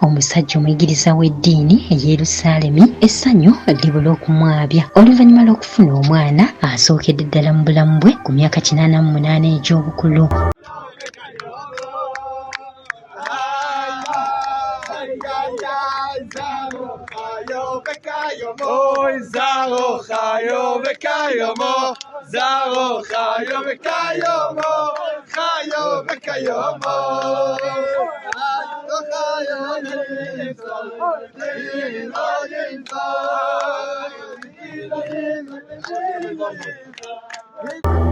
Omusajja omuyigiriza w'eddiini e Yerusaalemi essanyu libula okumwabya oluvannyuma lw'okufuna omwana asookedde ddala mu bulamu bwe ku myaka 88 egy'obukulu.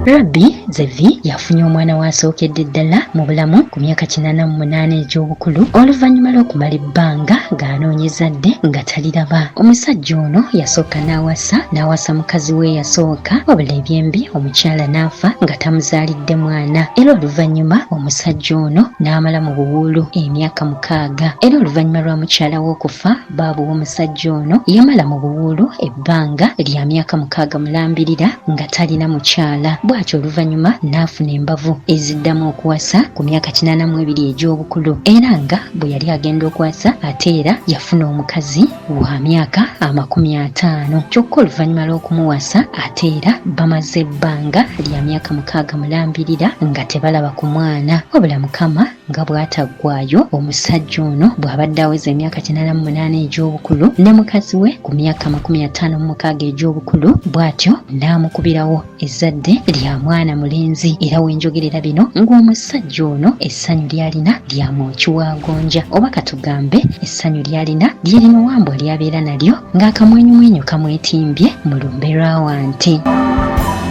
Rabbi Zevi yafunye omwana w'asookedde ddala mu bulamu ku myaka 88 egy'obukulu oluvannyuma lw'okumala ebbanga ng'anoonyeza dde nga taliraba. Omusajja ono yasooka n'awasa mukazi we yasooka, wabula ebyembi omukyala n'afa nga tamuzaalidde mwana, era oluvannyuma omusajja ono n'amala mu buwuulu emyaka 6. Era oluvannyuma lwa mukyala we okufa, baaba w'omusajja ono yamala mu buwuulu ebbanga lya myaka 6 mulambirira nga talina mukyala. Bw'atyo oluvannyuma n'afuna embavu eziddamu okuwasa ku myaka 82 egy'obukulu, era nga bwe yali agenda okuwasa ate era yafuna omukazi wa myaka 50. Kyokka oluvannyuma lw'okumuwasa ate era bamaze ebbanga lya myaka 6 mulambirira nga tebalaba ku mwana, wabula Mukama nga bw'ataggwaayo, omusajja ono bw'abadde aweza emyaka 88 egy'obukulu ne mukazi we ku myaka 56 egy'obukulu, bw'atyo n'amukubirawo ezzadde lya mwana mulenzi. Era wenjogerera bino ng'omusajja ono essanyu ly'alina lya mwoki wa gonja, oba katugambe essanyu ly'alina ly'erino wambwa lyabeera nalyo ng'akamwenyumwenyu kamwetimbye mu lumbe lwa wanti.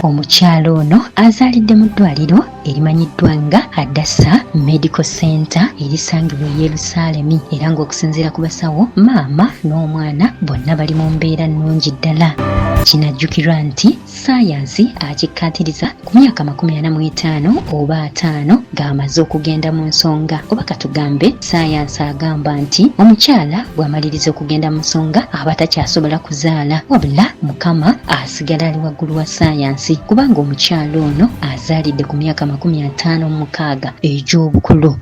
Omukyala ono azaalidde mu ddwaliro erimanyiddwa nga Hadassah Medical Center erisangibwa e Yerusaalemi, era ng'okusinziira ku basawo, maama n'omwana bonna bali mu mbeera nnungi ddala. Kinajjukirwa nti ssaayansi akikkaatiriza ku myaka 45 oba 5 ng'amaze okugenda mu nsonga, oba katugambe ssaayansi agamba nti omukyala bw'amaliriza okugenda mu nsonga aba takyasobola kuzaala, wabula Mukama asigala ali waggulu wa ssaayansi, kubanga omukyala ono azaalidde ku myaka 56 egy'obukulu.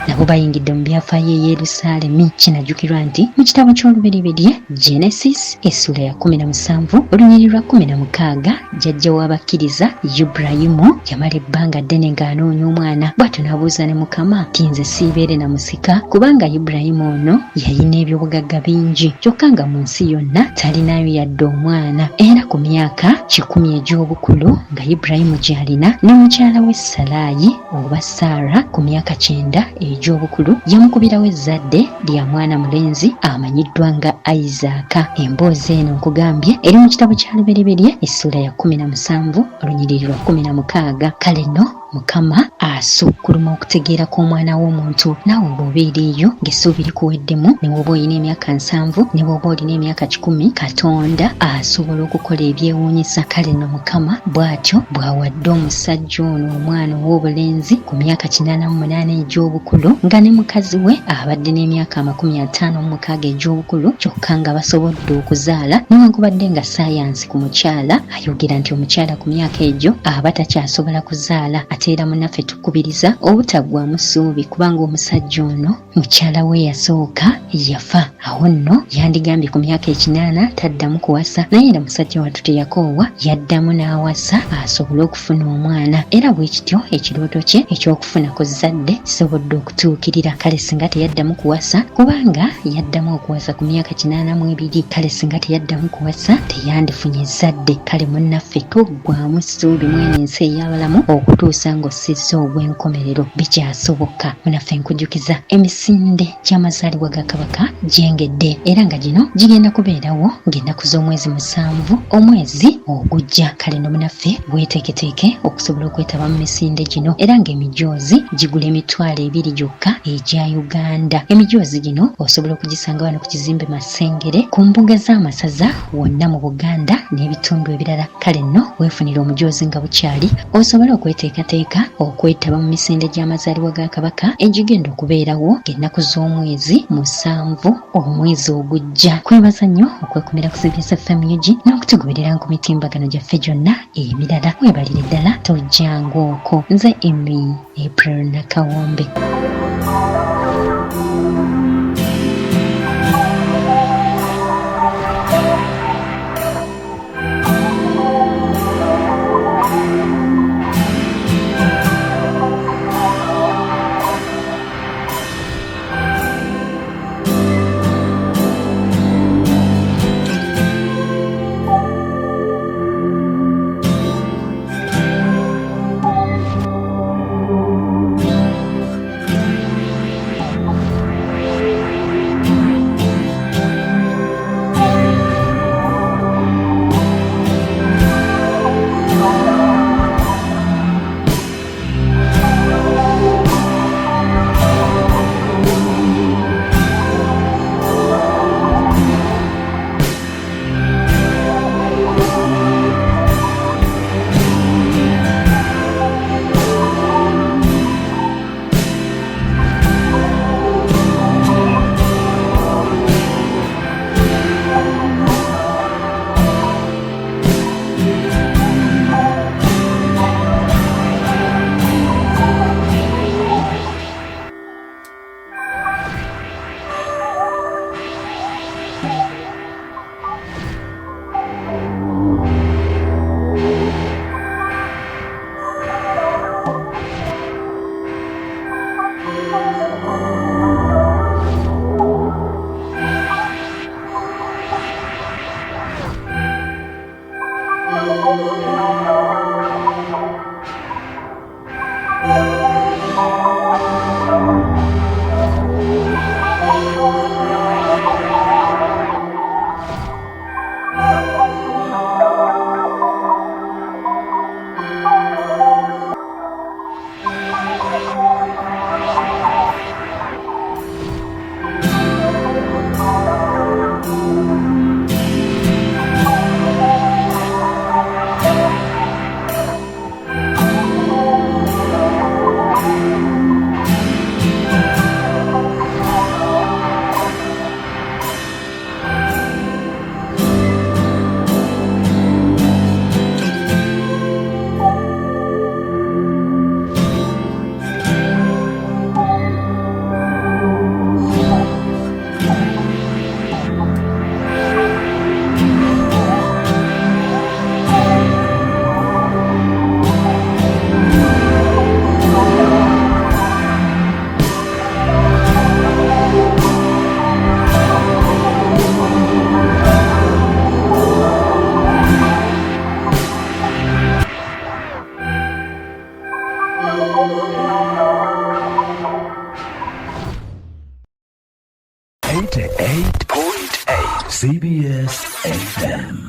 Nabo bayingidde mu byafaayo e Yerusaalemi. Kinajjukirwa nti mu kitabo ky'olubereberye Genesis essula ya 17 olunyiriri lwa 16, jjajja w'abakkiriza Ibulayimu yamala ebbanga ddene ng'anoonya omwana, bw'atyo n'abuuza ne Mukama nti nze siibeere na musika, kubanga Ibulayimu ono yalina ebyobugagga bingi, kyokka nga mu nsi yonna talinayo yadde omwana. Era ku myaka 10 egy'obukulu nga Ibulayimu gy'alina ne mukyala we Salaayi oba Saara ku myaka 9 egy'obukulu, yamukubirawo ezzadde lya mwana mulenzi amanyiddwa nga Isaaka. Emboozi eno nkugambye eri mu kitabo kya lubereberye essula ya 17 olunyiriri lwa 16. Kale nno Mukama asukkuluma okutegeera kw'omwana w'omuntu. Naawe bw'obeera eyo ng'essuubi likuweddemu, ne bw'oba olina emyaka 7 ne bw'oba olina emyaka 10, Katonda asobola okukola ebyewuunyisa. Kale nno Mukama bw'atyo bw'awadde omusajja ono omwana ow'obulenzi ku myaka 88 egy'obukulu, nga ne mukazi we abadde n'emyaka 56 egy'obukulu, kyokka nga basobodde okuzaala, newankubadde nga ssaayansi ku mukyala ayogera nti omukyala ku myaka egyo aba takyasobola kuzaala. Ate era munnaffe tukubiriza obutaggwaamu ssuubi, kubanga omusajja ono mukyala we yasooka yafa. Awo nno yandigambye ku myaka 8 taddamu kuwasa, naye era musajja wattu teyakoowa, yaddamu n'awasa asobole okufuna omwana, era bwe kityo ekirooto kye eky'okufuna ku zzadde kisobodde okutuukirira. Kale singa teyaddamu kuwasa, kubanga yaddamu okuwasa ku myaka 82, kale singa teyaddamu kuwasa teyandifunye zzadde. Kale munnaffe toggwaamu ssuubi mweno ensi ey'abalamu okutuusa ng'ossizza ogw'enkomerero, bikyasoboka. Munnaffe nkujjukiza emisinde gy'amazaalibwa ga Kabaka gyengedde, era nga gino gigenda kubeerawo ng'ennaku z'omwezi 7 omwezi ogujja. Kale no munnaffe weeteeketeeke okusobola okwetaba mu misinde gino, era ng'emijoozi gigula emitwalo 2 gyokka egya Uganda. Emijoozi gino osobola okugisanga wano ku kizimbe Masengere ku mbuga z'amasaza wonna mu Buganda n'ebitundu ebirala. Kale nno weefunira omujoozi nga bukyali, osobole okweteekateeka okwetaba mu misinde gy'amazaalibwa ga Kabaka egigenda okubeerawo ng'ennaku z'omwezi 7 omwezi ogujja. Kwebaza nnyo okwekumira ku CBS FM n'okutugoberera ku mitimbagano gyaffe gyonna emirala. Weebalire ddala, tojjangu okwo. Nze April Nakawombe. 98.8 CBS FM.